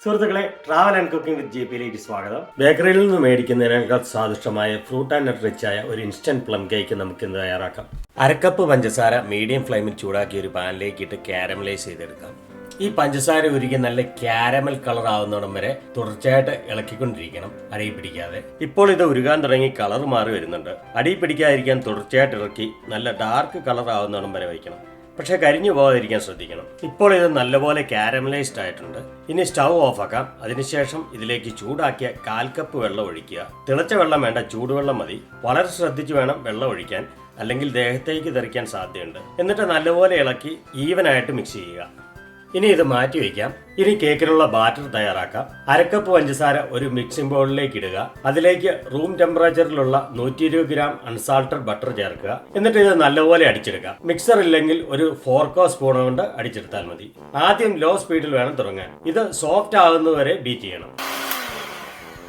സുഹൃത്തുക്കളെ, travel and cooking വിത്ത് ജിപിയിലേക്ക് സ്വാഗതം. ബേക്കറിയിൽ നിന്ന് മേടിക്കുന്നതിനേക്കാൾ സ്വാദിഷ്ടമായ ഫ്രൂട്ട് ആൻഡ് നട്ട് റിച്ച് ആയ ഒരു ഇൻസ്റ്റന്റ് പ്ലം കേക്ക് നമുക്ക് ഇന്ന് തയ്യാറാക്കാം. അരക്കപ്പ് പഞ്ചസാര മീഡിയം ഫ്ലെയിമിൽ ചൂടാക്കി ഒരു പാനിലേക്ക് ഇട്ട് കാരമലൈസ് ചെയ്തെടുക്കാം. ഈ പഞ്ചസാര ഉരുക്കി നല്ല കാരമൽ കളർ ആവുന്നിടം വരെ തുടർച്ചയായിട്ട് ഇളക്കിക്കൊണ്ടിരിക്കണം, അടിയിൽ പിടിക്കാതെ. ഇപ്പോൾ ഇത് ഉരുകാൻ തുടങ്ങി കളർ മാറി വരുന്നുണ്ട്. അടിയിൽ പിടിക്കാതിരിക്കാൻ തുടർച്ചയായിട്ട് ഇറക്കി നല്ല ഡാർക്ക് കളർ ആവുന്നിടം വരെ വയ്ക്കണം. പക്ഷെ കരിഞ്ഞു പോകാതിരിക്കാൻ ശ്രദ്ധിക്കണം. ഇപ്പോൾ ഇത് നല്ലപോലെ കാരമലൈസ്ഡ് ആയിട്ടുണ്ട്. ഇനി സ്റ്റൗ ഓഫ് ആക്കാം. അതിനുശേഷം ഇതിലേക്ക് ചൂടാക്കിയ 1/4 കപ്പ് വെള്ളം ഒഴിക്കുക. തിളച്ച വെള്ളം വേണ്ട, ചൂടുവെള്ളം മതി. വളരെ ശ്രദ്ധിച്ചു വേണം വെള്ളം ഒഴിക്കാൻ, അല്ലെങ്കിൽ ദേഹത്തേക്ക് തെറിക്കാൻ സാധ്യതയുണ്ട്. എന്നിട്ട് നല്ലപോലെ ഇളക്കി ഈവനായിട്ട് മിക്സ് ചെയ്യുക. ഇനി ഇത് മാറ്റി വയ്ക്കാം. ഇനി കേക്കിനുള്ള ബാറ്റർ തയ്യാറാക്കാം. 1/2 കപ്പ് പഞ്ചസാര ഒരു മിക്സിംഗ് ബൗളിലേക്ക് ഇടുക. അതിലേക്ക് റൂം ടെമ്പറേച്ചറിലുള്ള 120 ഗ്രാം അൺസാൾട്ടഡ് ബട്ടർ ചേർക്കുക. എന്നിട്ട് ഇത് നല്ലപോലെ അടിച്ചെടുക്കുക. മിക്സർ ഇല്ലെങ്കിൽ ഒരു ഫോർക്കോ സ്പൂണോ കൊണ്ട് അടിച്ചെടുത്താൽ മതി. ആദ്യം ലോ സ്പീഡിൽ വേണം തുടങ്ങാൻ. ഇത് സോഫ്റ്റ് ആകുന്നതുവരെ ബീറ്റ് ചെയ്യണം.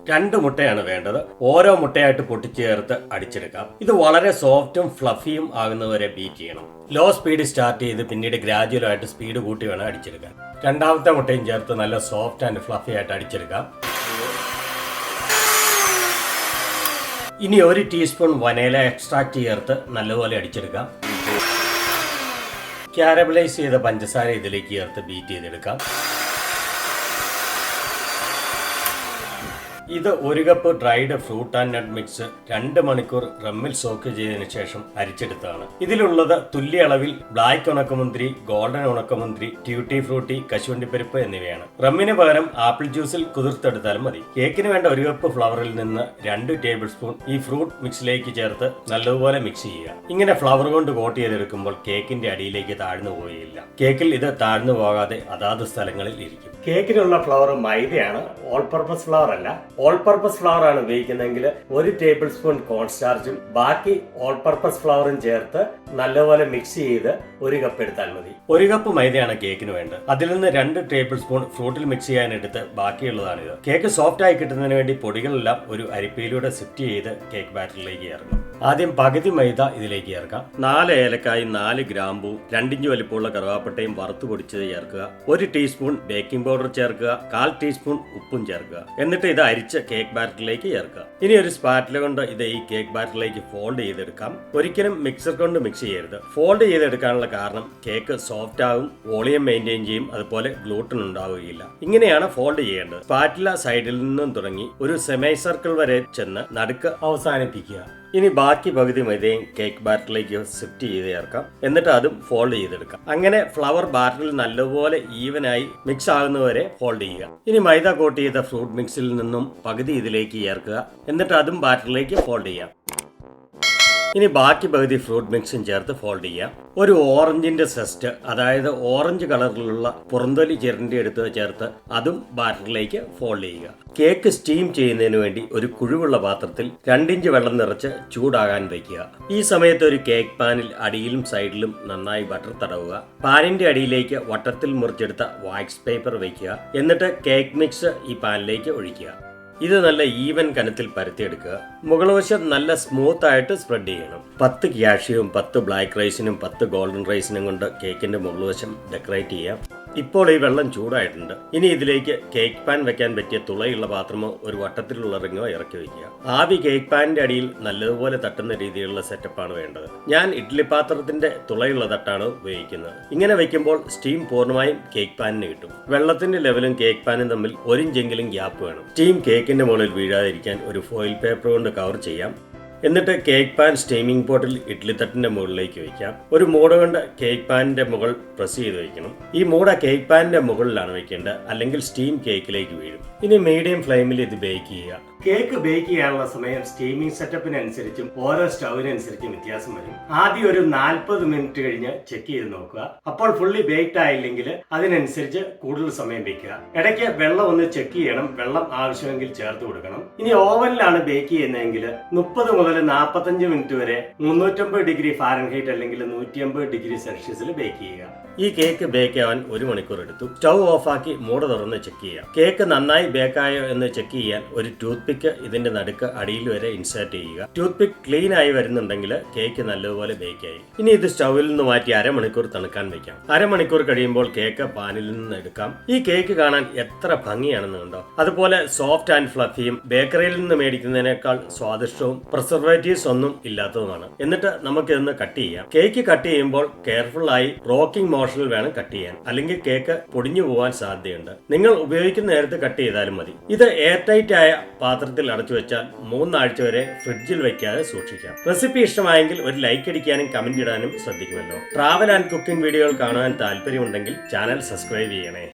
2 മുട്ടയാണ് വേണ്ടത്. ഓരോ മുട്ടയായിട്ട് പൊട്ടിച്ചേർത്ത് അടിച്ചെടുക്കാം. ഇത് വളരെ സോഫ്റ്റും ഫ്ലഫിയും ആകുന്നവരെ ബീറ്റ് ചെയ്യണം. ലോ സ്പീഡ് സ്റ്റാർട്ട് ചെയ്ത് പിന്നീട് ഗ്രാജുവലായിട്ട് സ്പീഡ് കൂട്ടി വേണം അടിച്ചെടുക്കാൻ. രണ്ടാമത്തെ മുട്ടയും ചേർത്ത് നല്ല സോഫ്റ്റ് ആൻഡ് ഫ്ലഫി ആയിട്ട് അടിച്ചെടുക്കാം. ഇനി 1 ടീസ്പൂൺ വനില എക്സ്ട്രാക്ട് ചേർത്ത് നല്ലപോലെ അടിച്ചെടുക്കാം. കാരമലൈസ് ചെയ്ത പഞ്ചസാര ഇതിലേക്ക് ചേർത്ത് ബീറ്റ് ചെയ്തെടുക്കാം. ഇത് 1 cup dried fruit and nut mix 2 മണിക്കൂർ റമ്മിൽ സോക്ക് ചെയ്തതിനു ശേഷം അരിച്ചെടുത്തതാണ്. ഇതിലുള്ളത് തുല്യ അളവിൽ ബ്ലാക്ക് ഉണക്കമുന്തിരി, ഗോൾഡൻ ഉണക്കമുന്തിരി, ട്യൂട്ടി ഫ്രൂട്ടി, കശുവണ്ടിപ്പരിപ്പ് എന്നിവയാണ്. റമ്മിന് പകരം ആപ്പിൾ ജ്യൂസിൽ കുതിർത്തെടുത്താലും മതി. കേക്കിന് വേണ്ട 1 കപ്പ് ഫ്ലവറിൽ നിന്ന് 2 ടേബിൾ സ്പൂൺ ഈ ഫ്രൂട്ട് മിക്സിലേക്ക് ചേർത്ത് നല്ലതുപോലെ മിക്സ് ചെയ്യുക. ഇങ്ങനെ ഫ്ലവർ കൊണ്ട് കോട്ട് ചെയ്തെടുക്കുമ്പോൾ കേക്കിന്റെ അടിയിലേക്ക് താഴ്ന്നു പോവുകയില്ല. കേക്കിൽ ഇത് താഴ്ന്നു പോകാതെ അതാത് സ്ഥലങ്ങളിൽ ഇരിക്കും. കേക്കിനുള്ള ഫ്ലവർ മൈദയാണ്, ഓൾ പർപ്പസ് ഫ്ലവർ അല്ല. ഓൾ പർപ്പസ് ഫ്ലവർ ആണ് ഉപയോഗിക്കുന്നതെങ്കിൽ 1 ടേബിൾ സ്പൂൺ കോൺസ്റ്റാർച്ചും ബാക്കി ഓൾ പർപ്പസ് ഫ്ലവറും ചേർത്ത് നല്ലപോലെ മിക്സ് ചെയ്ത് 1 കപ്പ് എടുത്താൽ മതി. 1 കപ്പ് മൈദയാണ് കേക്കിന് വേണ്ടത്. അതിൽ നിന്ന് 2 ടേബിൾ സ്പൂൺ ഫ്രൂട്ടിൽ മിക്സ് ചെയ്യാൻ എടുത്ത് ബാക്കിയുള്ളതാണിത്. കേക്ക് സോഫ്റ്റ് ആയി കിട്ടുന്നതിന് വേണ്ടി പൊടികളെല്ലാം ഒരു അരിപ്പയിലൂടെ സിഫ്റ്റ് ചെയ്ത് കേക്ക് ബാറ്ററിലേക്ക് ചേർക്കണം. ആദ്യം പകുതി മൈദ ഇതിലേക്ക് ചേർക്കാം. 4 ഏലക്കായി, 4 ഗ്രാമ്പൂ, 2 ഇഞ്ച് വലിപ്പമുള്ള കറുവാപ്പട്ടയും വറുത്ത് പൊടിച്ചത് ചേർക്കുക. 1 ടീസ്പൂൺ ബേക്കിംഗ് പൗഡർ ചേർക്കുക. 1/4 ടീസ്പൂൺ ഉപ്പും ചേർക്കുക. എന്നിട്ട് ഇത് അരിച്ച കേക്ക് ബാറ്ററിലേക്ക് ചേർക്കുക. ഇനി ഒരു സ്പാറ്റില കൊണ്ട് ഇത് ഈ കേക്ക് ബാറ്ററിലേക്ക് ഫോൾഡ് ചെയ്തെടുക്കാം. ഒരിക്കലും മിക്സർ കൊണ്ട് മിക്സ് ചെയ്യരുത്. ഫോൾഡ് ചെയ്തെടുക്കാനുള്ള കാരണം കേക്ക് സോഫ്റ്റ് ആകും, വോളിയം മെയിൻറ്റെയിൻ ചെയ്യും, അതുപോലെ ഗ്ലൂട്ടൻ ഉണ്ടാവുകയില്ല. ഇങ്ങനെയാണ് ഫോൾഡ് ചെയ്യേണ്ടത്. സ്പാറ്റില സൈഡിൽ നിന്നും തുടങ്ങി ഒരു സെമി സർക്കിൾ വരെ ചെന്ന് നടുക്ക് അവസാനിപ്പിക്കുക. ഇനി ബാക്കി പകുതി മൈദയും കേക്ക് ബാറ്ററിലേക്ക് സിഫ്റ്റ് ചെയ്ത് ചേർക്കാം. എന്നിട്ട് അതും ഫോൾഡ് ചെയ്തെടുക്കാം. അങ്ങനെ ഫ്ലവർ ബാറ്ററിൽ നല്ലപോലെ ഈവനായി മിക്സ് ആകുന്നവരെ ഫോൾഡ് ചെയ്യുക. ഇനി മൈദ കോട്ട് ചെയ്ത ഫ്രൂട്ട് മിക്സിൽ നിന്നും പകുതി ഇതിലേക്ക് ചേർക്കുക. എന്നിട്ട് അതും ബാറ്ററിലേക്ക് ഫോൾഡ് ചെയ്യാം. ഇനി ബാക്കി പകുതി ഫ്രൂട്ട് മിക്സും ചേർത്ത് ഫോൾഡ് ചെയ്യാം. ഒരു ഓറഞ്ചിന്റെ സെസ്റ്റ്, അതായത് ഓറഞ്ച് കളറിലുള്ള പുറന്തൊലി ചിരണ്ടി എടുത്ത് ചേർത്ത് അതും ബാറ്ററിലേക്ക് ഫോൾഡ് ചെയ്യുക. കേക്ക് സ്റ്റീം ചെയ്യുന്നതിന് വേണ്ടി ഒരു കുഴിവുള്ള പാത്രത്തിൽ 2 ഇഞ്ച് വെള്ളം നിറച്ച് ചൂടാകാൻ വയ്ക്കുക. ഈ സമയത്ത് ഒരു കേക്ക് പാനിൽ അടിയിലും സൈഡിലും നന്നായി ബട്ടർ തടവുക. പാനിന്റെ അടിയിലേക്ക് വട്ടത്തിൽ മുറിച്ചെടുത്ത വാക്സ് പേപ്പർ വയ്ക്കുക. എന്നിട്ട് കേക്ക് മിക്സ് ഈ പാനിലേക്ക് ഒഴിക്കുക. ഇത് നല്ല ഈവൻ കനത്തിൽ പരത്തിയെടുക്കുക. മുകൾ വശം നല്ല സ്മൂത്ത് ആയിട്ട് സ്പ്രെഡ് ചെയ്യണം. 10 കാഷ്യൂവും 10 ബ്ലാക്ക് റൈസിനും 10 ഗോൾഡൻ റൈസിനും കൊണ്ട് കേക്കിന്റെ മുകൾ വശം ഡെക്കറേറ്റ് ചെയ്യാം. ഇപ്പോൾ ഈ വെള്ളം ചൂടായിട്ടുണ്ട്. ഇനി ഇതിലേക്ക് കേക്ക് പാൻ വെക്കാൻ പറ്റിയ തുളയുള്ള പാത്രമോ ഒരു വട്ടത്തിലുള്ള റിങ്ങോ ഇറക്കി വയ്ക്കുക. ആവി കേക്ക് പാനിന്റെ അടിയിൽ നല്ലതുപോലെ തട്ടുന്ന രീതിയിലുള്ള സെറ്റപ്പാണ് വേണ്ടത്. ഞാൻ ഇഡ്ഡലി പാത്രത്തിന്റെ തുളയുള്ള തട്ടാണ് ഉപയോഗിക്കുന്നത്. ഇങ്ങനെ വെക്കുമ്പോൾ സ്റ്റീം പൂർണ്ണമായും കേക്ക് പാനിന് കിട്ടും. വെള്ളത്തിന്റെ ലെവലും കേക്ക് പാനും തമ്മിൽ 1 ഇഞ്ചെങ്കിലും ഗ്യാപ്പ് വേണം. സ്റ്റീം കേക്കിന്റെ മുകളിൽ വീഴാതിരിക്കാൻ ഒരു ഫോയിൽ പേപ്പർ കൊണ്ട് കവർ ചെയ്യാം. എന്നിട്ട് കേക്ക് പാൻ സ്റ്റീമിംഗ് പോട്ടിൽ ഇഡ്ഡലി തട്ടിന്റെ മുകളിലേക്ക് വയ്ക്കാം. ഒരു മൂട കൊണ്ട് കേക്ക് പാനിന്റെ മുകൾ പ്രസ് ചെയ്ത് വയ്ക്കണം. ഈ മൂട കേക്ക് പാനിന്റെ മുകളിലാണ് വെക്കേണ്ടത്, അല്ലെങ്കിൽ സ്റ്റീം കേക്കിലേക്ക് വീഴും. ഇനി മീഡിയം ഫ്ലെയിമിൽ ഇത് ബേക്ക് ചെയ്യുക. കേക്ക് ബേക്ക് ചെയ്യാനുള്ള സമയം സ്റ്റീമിംഗ് സെറ്റപ്പിനനുസരിച്ചും ഓരോ സ്റ്റൗവിനനുസരിച്ചും വ്യത്യാസം വരും. ആദ്യം ഒരു 40 മിനിറ്റ് കഴിഞ്ഞ് ചെക്ക് ചെയ്ത് നോക്കുക. അപ്പോൾ ഫുള്ളി ബേക്ക്ഡ് ആയില്ലെങ്കിൽ അതിനനുസരിച്ച് കൂടുതൽ സമയം വെക്കുക. ഇടയ്ക്ക് വെള്ളം ഒന്ന് ചെക്ക് ചെയ്യണം. വെള്ളം ആവശ്യമെങ്കിൽ ചേർത്ത് കൊടുക്കണം. ഇനി ഓവനിലാണ് ബേക്ക് ചെയ്യുന്നതെങ്കിൽ 30 മുതൽ 45 മിനിറ്റ് വരെ 350 ഡിഗ്രി ഫാരൻഹീറ്റ് അല്ലെങ്കിൽ 150 ഡിഗ്രി സെൽഷ്യസിൽ ബേക്ക് ചെയ്യുക. ഈ കേക്ക് ബേക്ക് ആവാൻ 1 മണിക്കൂർ എടുത്തു. സ്റ്റൗ ഓഫാക്കി മൂട തുറന്ന് ചെക്ക് ചെയ്യാം. കേക്ക് നന്നായി ബേക്കായോ എന്ന് ചെക്ക് ചെയ്യാൻ ഒരു ടൂത്ത് പിക്ക് ഇതിന്റെ നടുക്ക് അടിയിൽ വരെ ഇൻസേർട്ട് ചെയ്യുക. ടൂത്ത് പിക്ക് ക്ലീൻ ആയി വരുന്നുണ്ടെങ്കിൽ കേക്ക് നല്ലതുപോലെ ബേക്കായി. ഇനി ഇത് സ്റ്റൗവിൽ നിന്ന് മാറ്റി 1/2 മണിക്കൂർ തണുക്കാൻ വെക്കാം. 1/2 മണിക്കൂർ കഴിയുമ്പോൾ കേക്ക് പാനിൽ നിന്ന് എടുക്കാം. ഈ കേക്ക് കാണാൻ എത്ര ഭംഗിയാണെന്ന് കണ്ടോ. അതുപോലെ സോഫ്റ്റ് ആൻഡ് ഫ്ലഫിയും ബേക്കറിയിൽ നിന്ന് മേടിക്കുന്നതിനേക്കാൾ സ്വാദിഷ്ടവും പ്രിസർവേറ്റീവ്സ് ഒന്നും ഇല്ലാത്തതുമാണ്. എന്നിട്ട് നമുക്ക് ഇതൊന്ന് കട്ട് ചെയ്യാം. കേക്ക് കട്ട് ചെയ്യുമ്പോൾ കെയർഫുൾ ആയി റോക്കിംഗ് മോഷനിൽ വേണം കട്ട് ചെയ്യാൻ, അല്ലെങ്കിൽ കേക്ക് പൊടിഞ്ഞു പോകാൻ സാധ്യതയുണ്ട്. നിങ്ങൾ ഉപയോഗിക്കുന്ന നേരത്ത് കട്ട് ചെയ്താലും മതി. ഇത് എയർ ടൈറ്റ് ആയ പാത്രത്തിൽ അടച്ചു വെച്ചാൽ 3 ആഴ്ച വരെ ഫ്രിഡ്ജിൽ വെക്കാതെ സൂക്ഷിക്കാം. റെസിപ്പി ഇഷ്ടമായെങ്കിൽ ഒരു ലൈക്ക് അടിക്കാനും കമന്റ് ഇടാനും ശ്രദ്ധിക്കുമല്ലോ. ട്രാവൽ ആൻഡ് കുക്കിംഗ് വീഡിയോകൾ കാണുവാൻ താല്പര്യമുണ്ടെങ്കിൽ ചാനൽ സബ്സ്ക്രൈബ് ചെയ്യണേ.